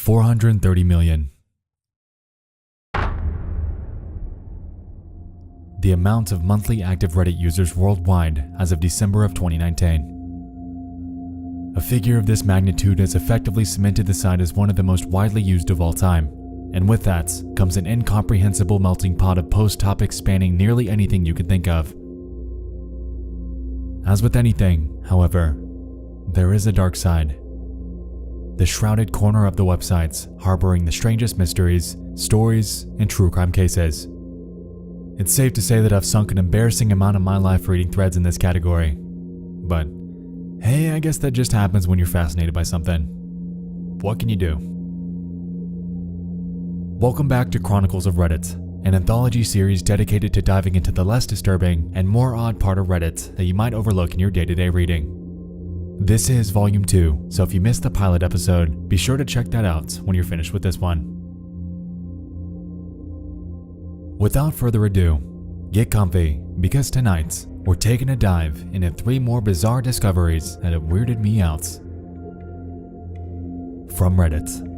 430 million. The amount of monthly active Reddit users worldwide as of December of 2019. A figure of this magnitude has effectively cemented the site as one of the most widely used of all time, and with that comes an incomprehensible melting pot of post topics spanning nearly anything you could think of. As with anything, however, there is a dark side. The shrouded corner of the websites harboring the strangest mysteries, stories, and true crime cases. It's safe to say that I've sunk an embarrassing amount of my life reading threads in this category. But hey, I guess that just happens when you're fascinated by something. What can you do? Welcome back to Chronicles of Reddit, an anthology series dedicated to diving into the less disturbing and more odd part of Reddit that you might overlook in your day-to-day reading. This is Volume 2, so if you missed the pilot episode, be sure to check that out when you're finished with this one. Without further ado, get comfy, because tonight, we're taking a dive into 3 more bizarre discoveries that have weirded me out. From Reddit.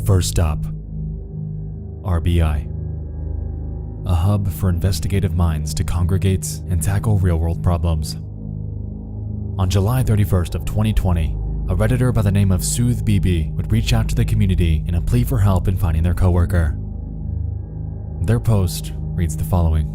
First stop, RBI, a hub for investigative minds to congregate and tackle real-world problems. On July 31st of 2020, a Redditor by the name of SoothBB would reach out to the community in a plea for help in finding their coworker. Their post reads the following.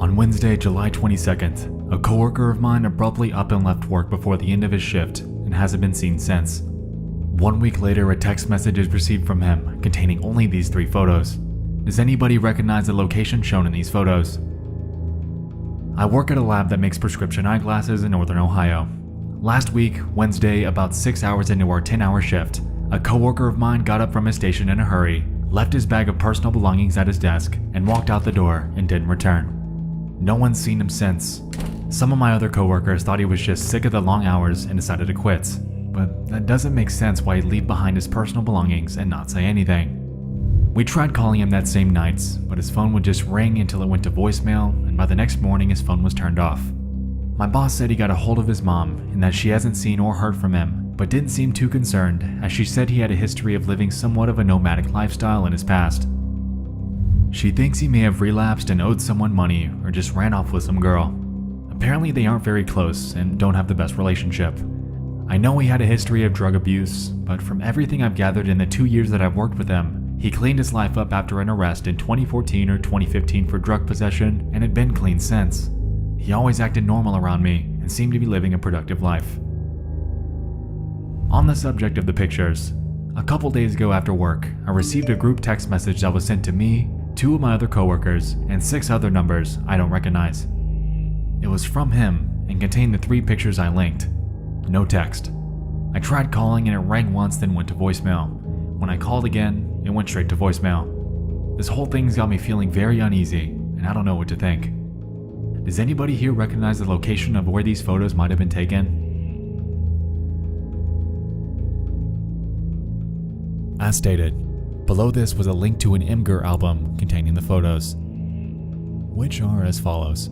On Wednesday, July 22nd, a coworker of mine abruptly up and left work before the end of his shift and hasn't been seen since. 1 week later, a text message is received from him containing only these 3 photos. Does anybody recognize the location shown in these photos? I work at a lab that makes prescription eyeglasses in Northern Ohio. Last week, Wednesday, about 6 hours into our 10-hour shift, a coworker of mine got up from his station in a hurry, left his bag of personal belongings at his desk, and walked out the door and didn't return. No one's seen him since. Some of my other coworkers thought he was just sick of the long hours and decided to quit, but that doesn't make sense why he'd leave behind his personal belongings and not say anything. We tried calling him that same night, but his phone would just ring until it went to voicemail, and by the next morning his phone was turned off. My boss said he got a hold of his mom and that she hasn't seen or heard from him, but didn't seem too concerned as she said he had a history of living somewhat of a nomadic lifestyle in his past. She thinks he may have relapsed and owed someone money or just ran off with some girl. Apparently they aren't very close and don't have the best relationship. I know he had a history of drug abuse, but from everything I've gathered in the 2 years that I've worked with him, he cleaned his life up after an arrest in 2014 or 2015 for drug possession and had been clean since. He always acted normal around me and seemed to be living a productive life. On the subject of the pictures, a couple days ago after work, I received a group text message that was sent to me, 2 of my other coworkers, and 6 other numbers I don't recognize. It was from him and contained the 3 pictures I linked. No text. I tried calling and it rang once then went to voicemail. When I called again, it went straight to voicemail. This whole thing's got me feeling very uneasy and I don't know what to think. Does anybody here recognize the location of where these photos might have been taken? As stated, below this was a link to an Imgur album containing the photos, which are as follows.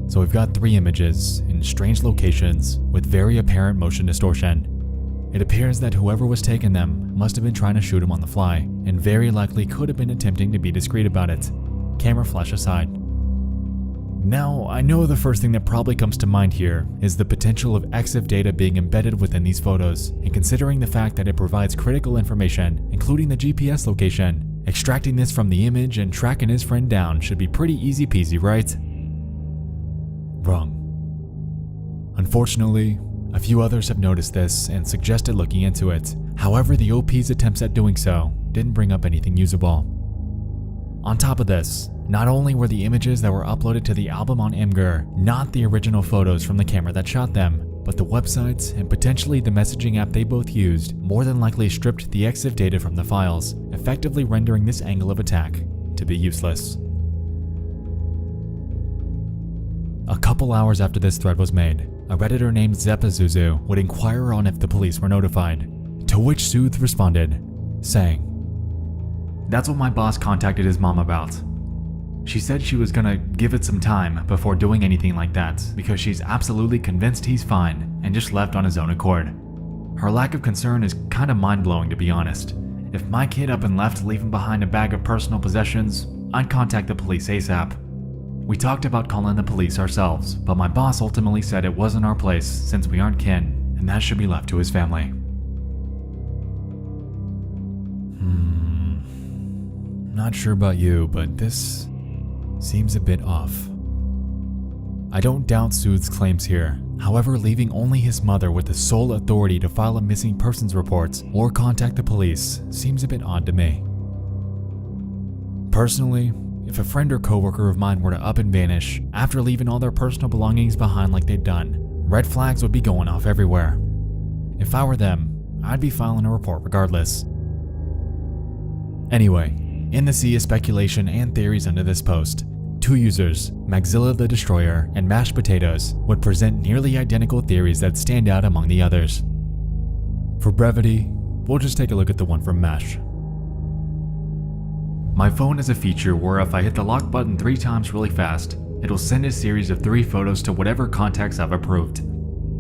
So we've got 3 images in strange locations with very apparent motion distortion. It appears that whoever was taking them must have been trying to shoot him on the fly, and very likely could have been attempting to be discreet about it. Camera flash aside. Now, I know the first thing that probably comes to mind here is the potential of EXIF data being embedded within these photos, and considering the fact that it provides critical information, including the GPS location, Extracting this from the image and tracking his friend down should be pretty easy peasy, right? Wrong. Unfortunately, a few others have noticed this and suggested looking into it. However, the OP's attempts at doing so didn't bring up anything usable. On top of this, not only were the images that were uploaded to the album on Imgur not the original photos from the camera that shot them, but the websites and potentially the messaging app they both used more than likely stripped the EXIF data from the files, effectively rendering this angle of attack to be useless. A couple hours after this thread was made, a Redditor named Zepazuzu would inquire on if the police were notified, to which Sooth responded, saying, "That's what my boss contacted his mom about. She said she was gonna give it some time before doing anything like that because she's absolutely convinced he's fine and just left on his own accord. Her lack of concern is kinda mind-blowing, to be honest. If my kid up and left leaving behind a bag of personal possessions, I'd contact the police ASAP. We talked about calling the police ourselves, but my boss ultimately said it wasn't our place since we aren't kin, and that should be left to his family." Not sure about you, but this seems a bit off. I don't doubt Sooth's claims here. However, leaving only his mother with the sole authority to file a missing persons report or contact the police seems a bit odd to me. Personally, if a friend or coworker of mine were to up and vanish after leaving all their personal belongings behind like they'd done, red flags would be going off everywhere. If I were them, I'd be filing a report regardless. Anyway, in the sea of speculation and theories under this post, two users, Maxilla the Destroyer and Mashed Potatoes, would present nearly identical theories that stand out among the others. For brevity, we'll just take a look at the one from Mash. My phone has a feature where if I hit the lock button 3 times really fast, it'll send a series of 3 photos to whatever contacts I've approved.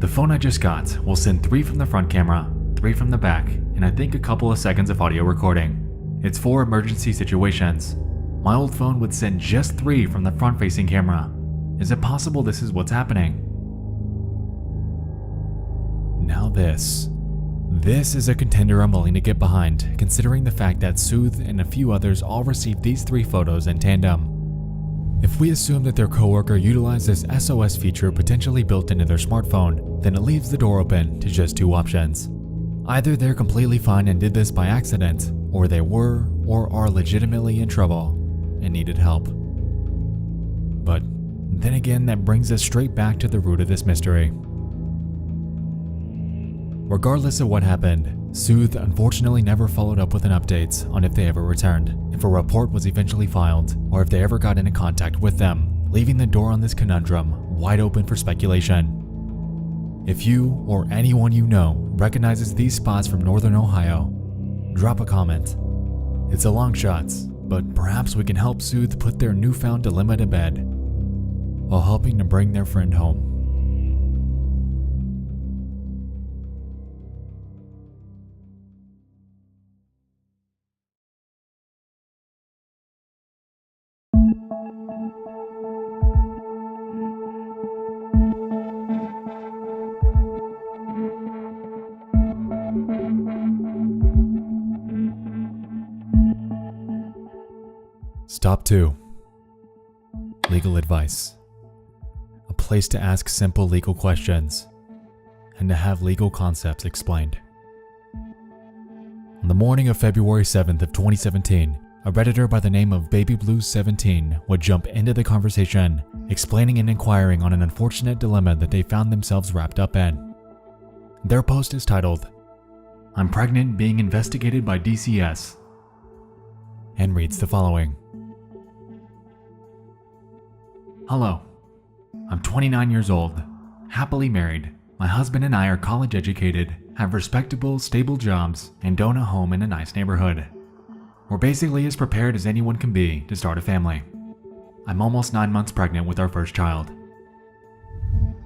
The phone I just got will send 3 from the front camera, 3 from the back, and I think a couple of seconds of audio recording. It's for emergency situations. My old phone would send just 3 from the front-facing camera. Is it possible this is what's happening? Now this. This is a contender I'm willing to get behind, considering the fact that Sooth and a few others all received these 3 photos in tandem. If we assume that their coworker utilized this SOS feature potentially built into their smartphone, then it leaves the door open to just 2 options. Either they're completely fine and did this by accident, or they were or are legitimately in trouble and needed help. But then again, that brings us straight back to the root of this mystery. Regardless of what happened, Sooth unfortunately never followed up with an update on if they ever returned, if a report was eventually filed, or if they ever got into contact with them, leaving the door on this conundrum wide open for speculation. If you or anyone you know recognizes these spots from Northern Ohio, drop a comment. It's a long shot, but perhaps we can help Sooth put their newfound dilemma to bed while helping to bring their friend home. Stop 2. Legal advice. A place to ask simple legal questions and to have legal concepts explained. On the morning of February 7th of 2017, a Redditor by the name of BabyBlues17 would jump into the conversation, explaining and inquiring on an unfortunate dilemma that they found themselves wrapped up in. Their post is titled, "I'm pregnant being investigated by DCS," and reads the following. Hello. I'm 29 years old, happily married. My husband and I are college educated, have respectable, stable jobs, and own a home in a nice neighborhood. We're basically as prepared as anyone can be to start a family. I'm almost 9 months pregnant with our first child.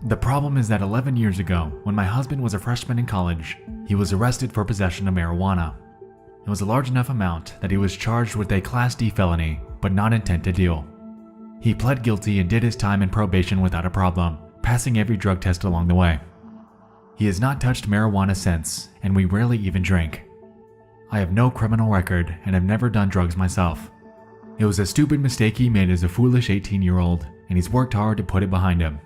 The problem is that 11 years ago, when my husband was a freshman in college, he was arrested for possession of marijuana. It was a large enough amount that he was charged with a Class D felony, but not intent to deal. He pled guilty and did his time in probation without a problem, passing every drug test along the way. He has not touched marijuana since, and we rarely even drink. I have no criminal record and have never done drugs myself. It was a stupid mistake he made as a foolish 18-year-old, and he's worked hard to put it behind him.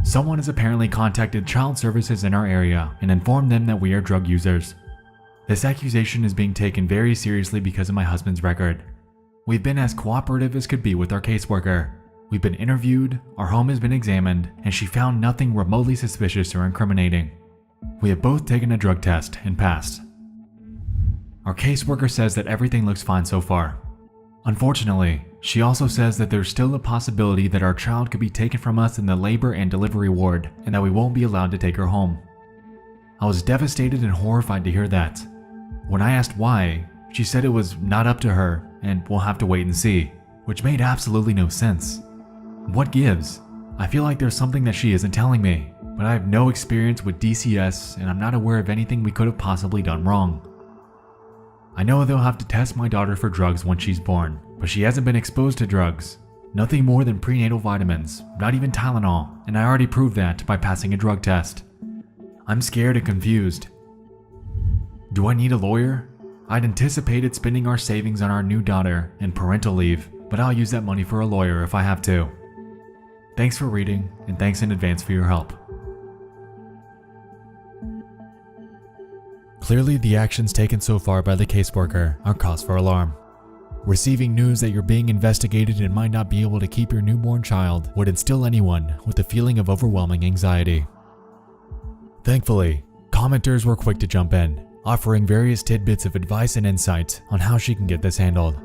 Someone has apparently contacted child services in our area and informed them that we are drug users. This accusation is being taken very seriously because of my husband's record. We've been as cooperative as could be with our caseworker. We've been interviewed, our home has been examined, and she found nothing remotely suspicious or incriminating. We have both taken a drug test and passed. Our caseworker says that everything looks fine so far. Unfortunately, she also says that there's still a possibility that our child could be taken from us in the labor and delivery ward and that we won't be allowed to take her home. I was devastated and horrified to hear that. When I asked why, she said it was not up to her and we'll have to wait and see, which made absolutely no sense. What gives? I feel like there's something that she isn't telling me, but I have no experience with DCS and I'm not aware of anything we could have possibly done wrong. I know they'll have to test my daughter for drugs once she's born, but she hasn't been exposed to drugs. Nothing more than prenatal vitamins, not even Tylenol, and I already proved that by passing a drug test. I'm scared and confused. Do I need a lawyer? I'd anticipated spending our savings on our new daughter and parental leave, but I'll use that money for a lawyer if I have to. Thanks for reading, and thanks in advance for your help. Clearly, the actions taken so far by the caseworker are cause for alarm. Receiving news that you're being investigated and might not be able to keep your newborn child would instill anyone with a feeling of overwhelming anxiety. Thankfully, commenters were quick to jump in, offering various tidbits of advice and insight on how she can get this handled.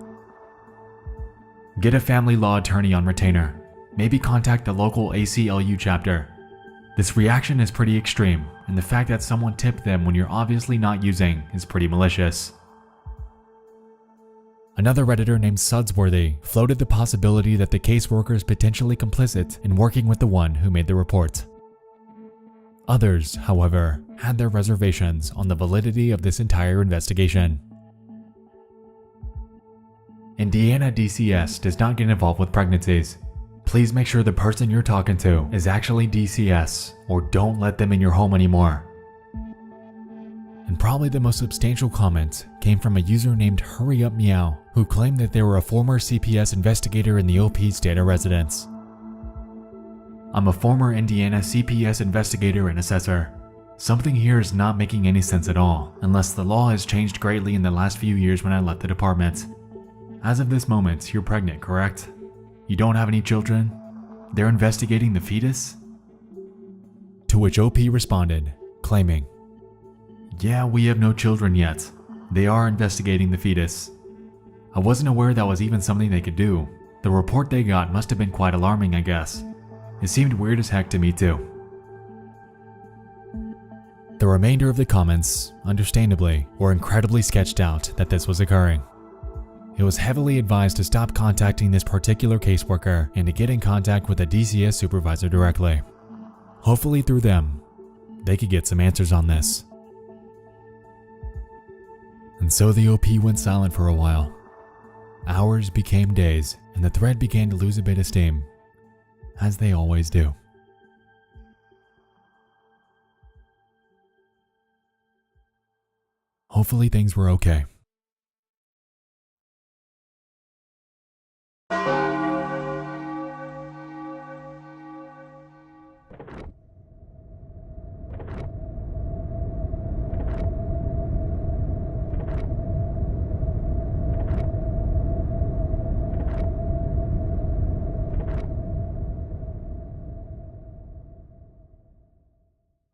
Get a family law attorney on retainer. Maybe contact the local ACLU chapter. This reaction is pretty extreme, and the fact that someone tipped them when you're obviously not using is pretty malicious. Another Redditor named Sudsworthy floated the possibility that the caseworker is potentially complicit in working with the one who made the report. Others, however, had their reservations on the validity of this entire investigation. Indiana DCS does not get involved with pregnancies. Please make sure the person you're talking to is actually DCS, or don't let them in your home anymore. And probably the most substantial comment came from a user named Hurry Up Meow, who claimed that they were a former CPS investigator in the OP's data residence. I'm a former Indiana CPS investigator and assessor. Something here is not making any sense at all, unless the law has changed greatly in the last few years when I left the department. As of this moment, you're pregnant, correct? You don't have any children? They're investigating the fetus? To which OP responded, claiming, "Yeah, we have no children yet. They are investigating the fetus." I wasn't aware that was even something they could do. The report they got must have been quite alarming, I guess. It seemed weird as heck to me too. The remainder of the comments, understandably, were incredibly sketched out that this was occurring. It was heavily advised to stop contacting this particular caseworker and to get in contact with a DCS supervisor directly. Hopefully through them, they could get some answers on this. And so the OP went silent for a while. Hours became days, and the thread began to lose a bit of steam, as they always do. Hopefully things were okay.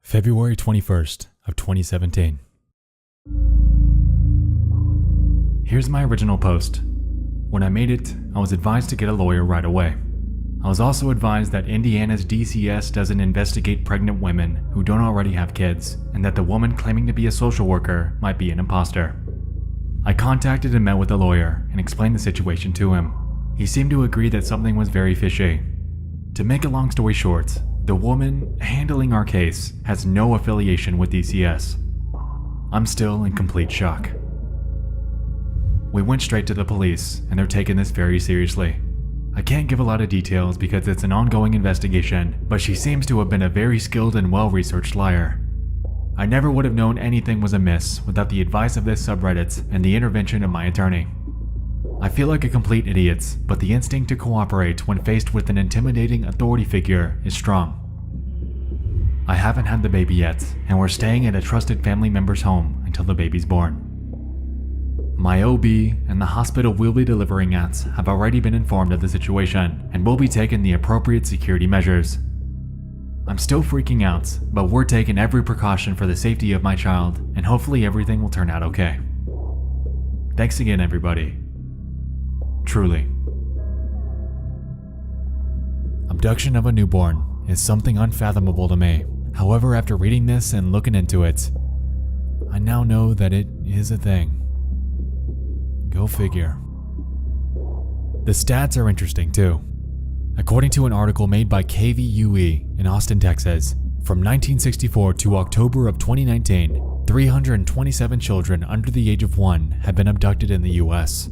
February 21st of 2017. Here's my original post. When I made it, I was advised to get a lawyer right away. I was also advised that Indiana's DCS doesn't investigate pregnant women who don't already have kids, and that the woman claiming to be a social worker might be an imposter. I contacted and met with a lawyer and explained the situation to him. He seemed to agree that something was very fishy. To make a long story short, the woman handling our case has no affiliation with DCS. I'm still in complete shock. We went straight to the police, and they're taking this very seriously. I can't give a lot of details because it's an ongoing investigation, but she seems to have been a very skilled and well-researched liar. I never would have known anything was amiss without the advice of this subreddit and the intervention of my attorney. I feel like a complete idiot, but the instinct to cooperate when faced with an intimidating authority figure is strong. I haven't had the baby yet, and we're staying at a trusted family member's home until the baby's born. My OB and the hospital we'll be delivering at have already been informed of the situation and will be taking the appropriate security measures. I'm still freaking out, but we're taking every precaution for the safety of my child, and hopefully everything will turn out okay. Thanks again, everybody. Truly. Abduction of a newborn is something unfathomable to me. However, after reading this and looking into it, I now know that it is a thing. Go figure. The stats are interesting too. According to an article made by KVUE in Austin, Texas, from 1964 to October of 2019, 327 children under the age of 1 have been abducted in the US.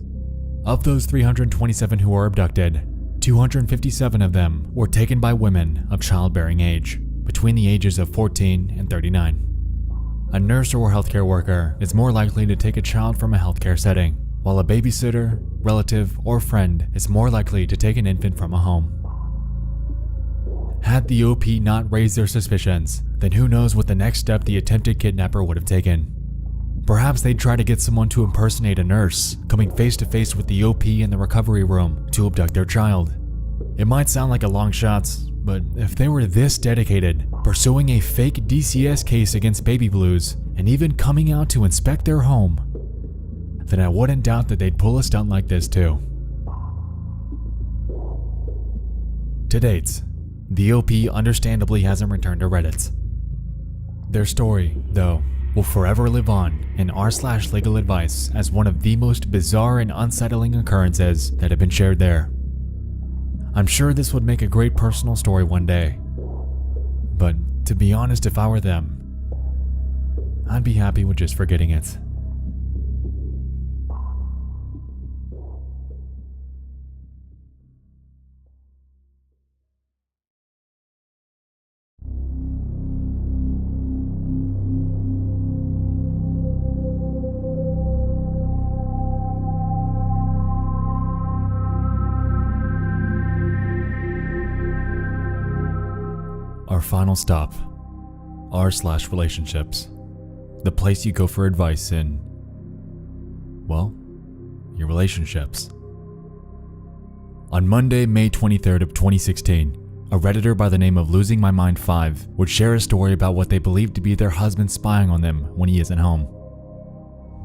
Of those 327 who were abducted, 257 of them were taken by women of childbearing age, between the ages of 14 and 39. A nurse or healthcare worker is more likely to take a child from a healthcare setting, while a babysitter, relative, or friend is more likely to take an infant from a home. Had the OP not raised their suspicions, then who knows what the next step the attempted kidnapper would have taken. Perhaps they'd try to get someone to impersonate a nurse, coming face to face with the OP in the recovery room to abduct their child. It might sound like a long shot, but if they were this dedicated, pursuing a fake DCS case against baby blues, and even coming out to inspect their home, then I wouldn't doubt that they'd pull a stunt like this too. To date, the OP understandably hasn't returned to Reddit. Their story, though, will forever live on in r/legal advice as one of the most bizarre and unsettling occurrences that have been shared there. I'm sure this would make a great personal story one day, but to be honest, if I were them, I'd be happy with just forgetting it. Our final stop, r/relationships, the place you go for advice in, well, your relationships. On Monday, May 23rd of 2016, a Redditor by the name of Losing My Mind 5 would share a story about what they believed to be their husband spying on them when he isn't home.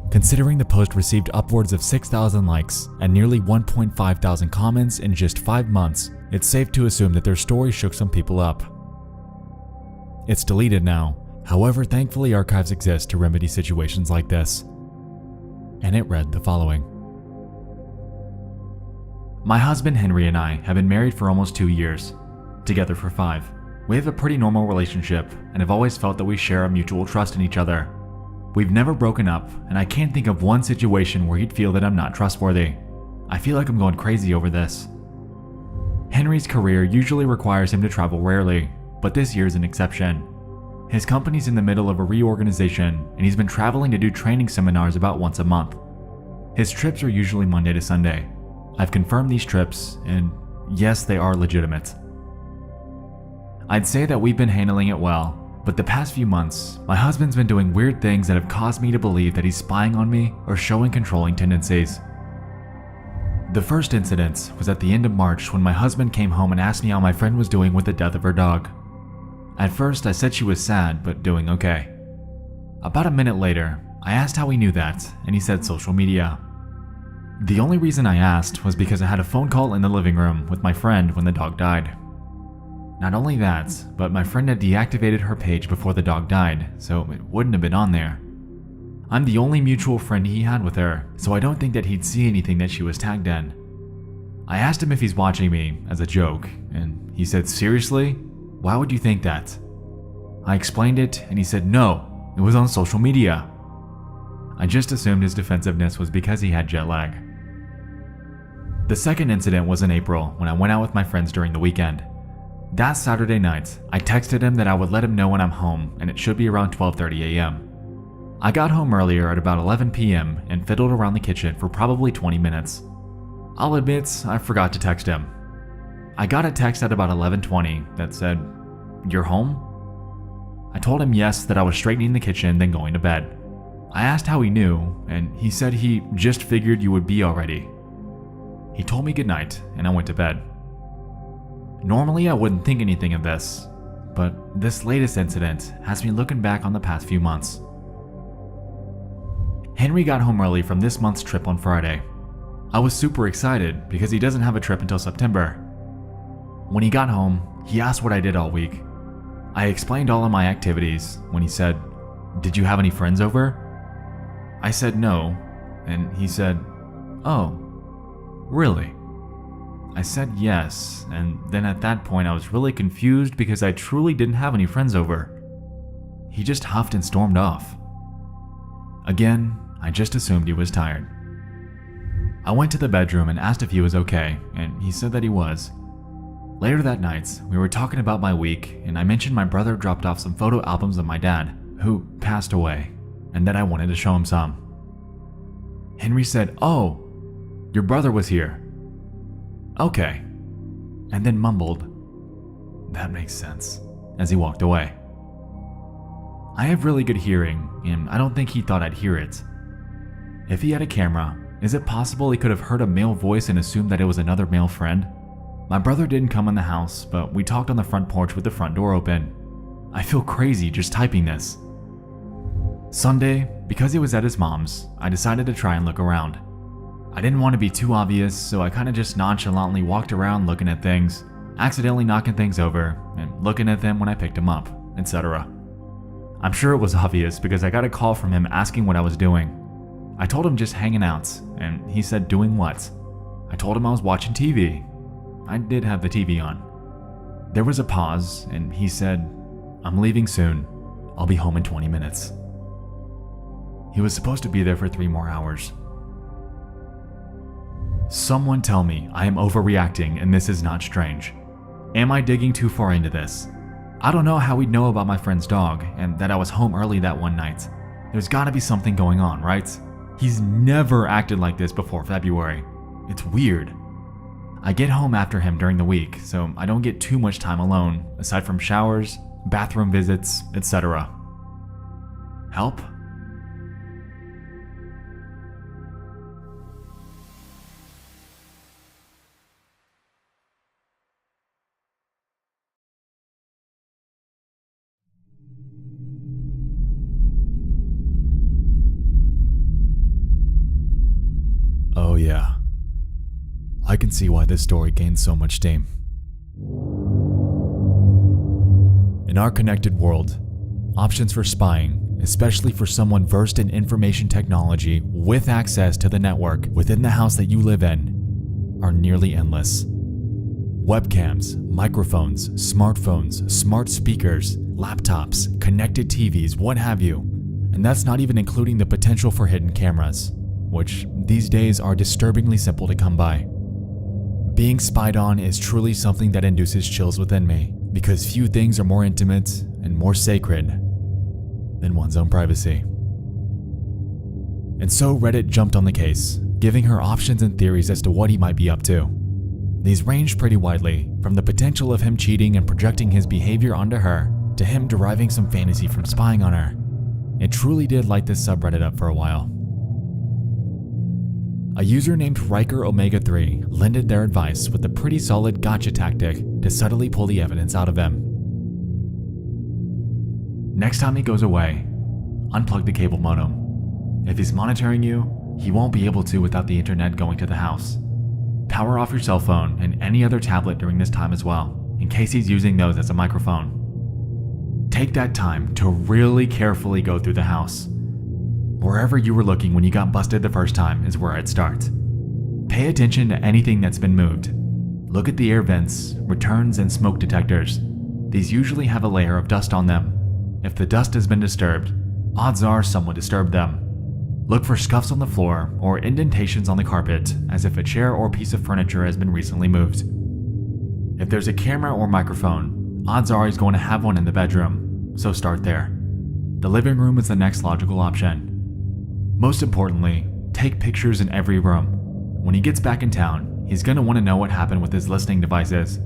Considering the post received upwards of 6,000 likes and nearly 1.5 thousand comments in just 5 months, it's safe to assume that their story shook some people up. It's deleted now, however thankfully archives exist to remedy situations like this. And it read the following. My husband Henry and I have been married for almost 2 years, together for 5. We have a pretty normal relationship and have always felt that we share a mutual trust in each other. We've never broken up, and I can't think of one situation where he'd feel that I'm not trustworthy. I feel like I'm going crazy over this. Henry's career usually requires him to travel rarely, but this year is an exception. His company's in the middle of a reorganization, and he's been traveling to do training seminars about once a month. His trips are usually Monday to Sunday. I've confirmed these trips, and yes, they are legitimate. I'd say that we've been handling it well, but the past few months, my husband's been doing weird things that have caused me to believe that he's spying on me or showing controlling tendencies. The first incident was at the end of March when my husband came home and asked me how my friend was doing with the death of her dog. At first, I said she was sad, but doing okay. About a minute later, I asked how he knew that, and he said social media. The only reason I asked was because I had a phone call in the living room with my friend when the dog died. Not only that, but my friend had deactivated her page before the dog died, so it wouldn't have been on there. I'm the only mutual friend he had with her, so I don't think that he'd see anything that she was tagged in. I asked him if he's watching me, as a joke, and he said, "Seriously? Why would you think that?" I explained it, and he said no, it was on social media. I just assumed his defensiveness was because he had jet lag. The second incident was in April when I went out with my friends during the weekend. That Saturday night, I texted him that I would let him know when I'm home, and it should be around 12:30 a.m. I got home earlier at about 11 p.m. and fiddled around the kitchen for probably 20 minutes. I'll admit, I forgot to text him. I got a text at about 11:20 that said, "You're home?" I told him yes, that I was straightening the kitchen, then going to bed. I asked how he knew, and he said he just figured you would be already. He told me goodnight, and I went to bed. Normally, I wouldn't think anything of this, but this latest incident has me looking back on the past few months. Henry got home early from this month's trip on Friday. I was super excited because he doesn't have a trip until September. When he got home, he asked what I did all week. I explained all of my activities when he said, "Did you have any friends over?" I said no, and he said, "Oh, really?" I said yes, and then at that point I was really confused because I truly didn't have any friends over. He just huffed and stormed off. Again, I just assumed he was tired. I went to the bedroom and asked if he was okay, and he said that he was. Later that night, we were talking about my week, and I mentioned my brother dropped off some photo albums of my dad, who passed away, and that I wanted to show him some. Henry said, "Oh, your brother was here. Okay," and then mumbled, "That makes sense," as he walked away. I have really good hearing, and I don't think he thought I'd hear it. If he had a camera, is it possible he could have heard a male voice and assumed that it was another male friend? My brother didn't come in the house, but we talked on the front porch with the front door open. I feel crazy just typing this. Sunday, because he was at his mom's, I decided to try and look around. I didn't want to be too obvious, so I kind of just nonchalantly walked around looking at things, accidentally knocking things over, and looking at them when I picked them up, etc. I'm sure it was obvious because I got a call from him asking what I was doing. I told him just hanging out, and he said doing what? I told him I was watching TV. I did have the TV on. There was a pause, and he said, "I'm leaving soon. I'll be home in 20 minutes. He was supposed to be there for 3 more hours. Someone tell me I am overreacting and this is not strange. Am I digging too far into this? I don't know how he'd know about my friend's dog and that I was home early that one night. There's gotta be something going on, right? He's never acted like this before February. It's weird. I get home after him during the week, so I don't get too much time alone, aside from showers, bathroom visits, etc. Help? Oh yeah. I can see why this story gained so much steam. In our connected world, options for spying, especially for someone versed in information technology with access to the network within the house that you live in, are nearly endless. Webcams, microphones, smartphones, smart speakers, laptops, connected TVs, what have you. And that's not even including the potential for hidden cameras, which these days are disturbingly simple to come by. Being spied on is truly something that induces chills within me, because few things are more intimate and more sacred than one's own privacy. And so Reddit jumped on the case, giving her options and theories as to what he might be up to. These ranged pretty widely, from the potential of him cheating and projecting his behavior onto her, to him deriving some fantasy from spying on her. It truly did light this subreddit up for a while. A user named Riker Omega 3 lended their advice with a pretty solid gotcha tactic to subtly pull the evidence out of him. Next time he goes away, unplug the cable modem. If he's monitoring you, he won't be able to without the internet going to the house. Power off your cell phone and any other tablet during this time as well, in case he's using those as a microphone. Take that time to really carefully go through the house. Wherever you were looking when you got busted the first time is where I'd start. Pay attention to anything that's been moved. Look at the air vents, returns, and smoke detectors. These usually have a layer of dust on them. If the dust has been disturbed, odds are someone disturbed them. Look for scuffs on the floor or indentations on the carpet, as if a chair or piece of furniture has been recently moved. If there's a camera or microphone, odds are he's going to have one in the bedroom, so start there. The living room is the next logical option. Most importantly, take pictures in every room. When he gets back in town, he's going to want to know what happened with his listening devices.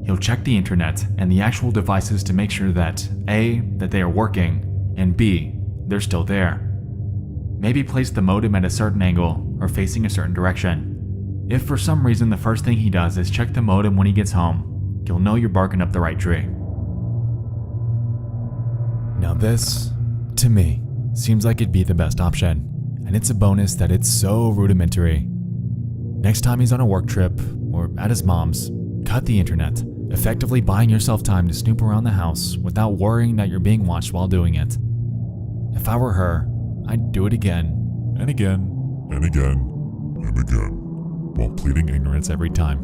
He'll check the internet and the actual devices to make sure that A, that they are working, and B, they're still there. Maybe place the modem at a certain angle or facing a certain direction. If for some reason the first thing he does is check the modem when he gets home, you'll know you're barking up the right tree. Now this, to me, seems like it'd be the best option, and it's a bonus that it's so rudimentary. Next time he's on a work trip or at his mom's, cut the internet, effectively buying yourself time to snoop around the house without worrying that you're being watched while doing it. If I were her, I'd do it again, and again, and again, and again, while pleading ignorance every time.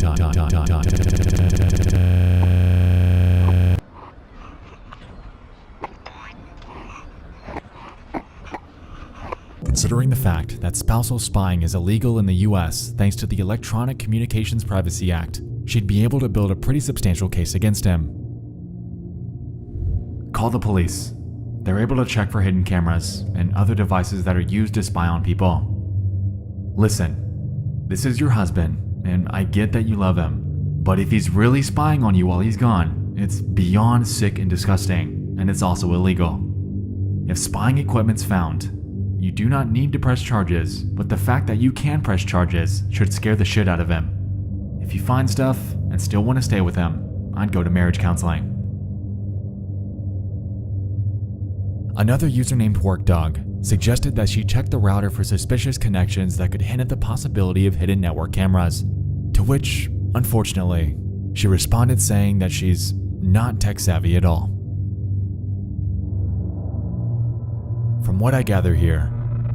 Considering the fact that spousal spying is illegal in the US thanks to the Electronic Communications Privacy Act, she'd be able to build a pretty substantial case against him. Call the police. They're able to check for hidden cameras and other devices that are used to spy on people. Listen, this is your husband, and I get that you love him, but if he's really spying on you while he's gone, it's beyond sick and disgusting, and it's also illegal. If spying equipment's found, you do not need to press charges, but the fact that you can press charges should scare the shit out of him. If you find stuff and still want to stay with him, I'd go to marriage counseling. Another user named WorkDog suggested that she check the router for suspicious connections that could hint at the possibility of hidden network cameras, to which, unfortunately, she responded saying that she's not tech savvy at all. From what I gather here,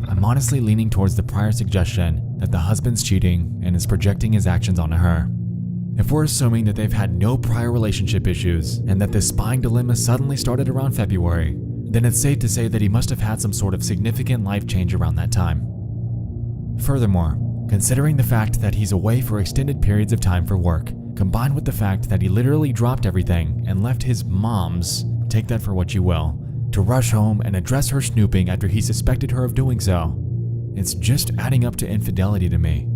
I'm honestly leaning towards the prior suggestion that the husband's cheating and is projecting his actions onto her. If we're assuming that they've had no prior relationship issues and that this spying dilemma suddenly started around February, then it's safe to say that he must have had some sort of significant life change around that time. Furthermore, considering the fact that he's away for extended periods of time for work, combined with the fact that he literally dropped everything and left his mom's, take that for what you will, to rush home and address her snooping after he suspected her of doing so, it's just adding up to infidelity to me.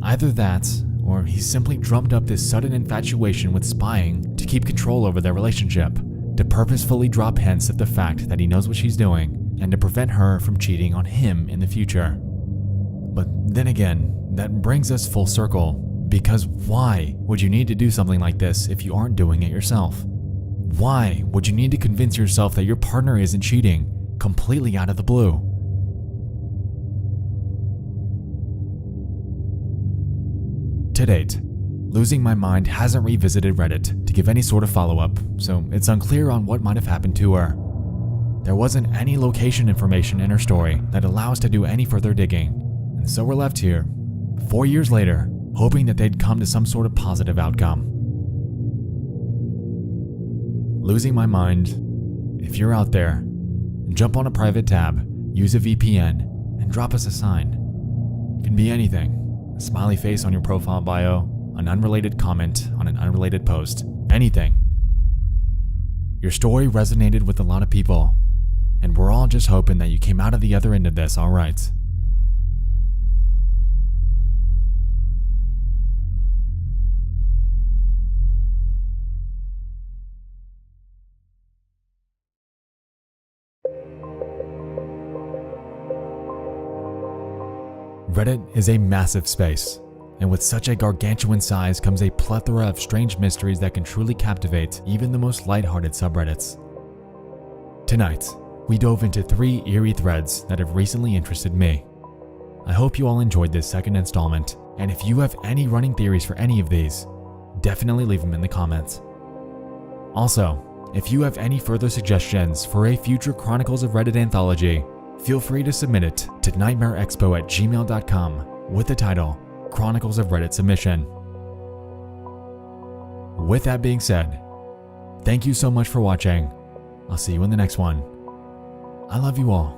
Either that, or he simply drummed up this sudden infatuation with spying to keep control over their relationship, to purposefully drop hints of the fact that he knows what she's doing, and to prevent her from cheating on him in the future. But then again, that brings us full circle, because why would you need to do something like this if you aren't doing it yourself? Why would you need to convince yourself that your partner isn't cheating, completely out of the blue? To date, Losing My Mind hasn't revisited Reddit to give any sort of follow-up, so it's unclear on what might have happened to her. There wasn't any location information in her story that allows to do any further digging, and so we're left here, 4 years later, hoping that they'd come to some sort of positive outcome. Losing My Mind, if you're out there, jump on a private tab, use a VPN, and drop us a sign. It can be anything, a smiley face on your profile bio, an unrelated comment on an unrelated post, anything. Your story resonated with a lot of people, and we're all just hoping that you came out of the other end of this all right. Reddit is a massive space, and with such a gargantuan size comes a plethora of strange mysteries that can truly captivate even the most lighthearted subreddits. Tonight, we dove into 3 eerie threads that have recently interested me. I hope you all enjoyed this second installment, and if you have any running theories for any of these, definitely leave them in the comments. Also, if you have any further suggestions for a future Chronicles of Reddit anthology, feel free to submit it to nightmareexpo@gmail.com with the title Chronicles of Reddit Submission. With that being said, thank you so much for watching. I'll see you in the next one. I love you all.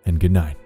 And good night.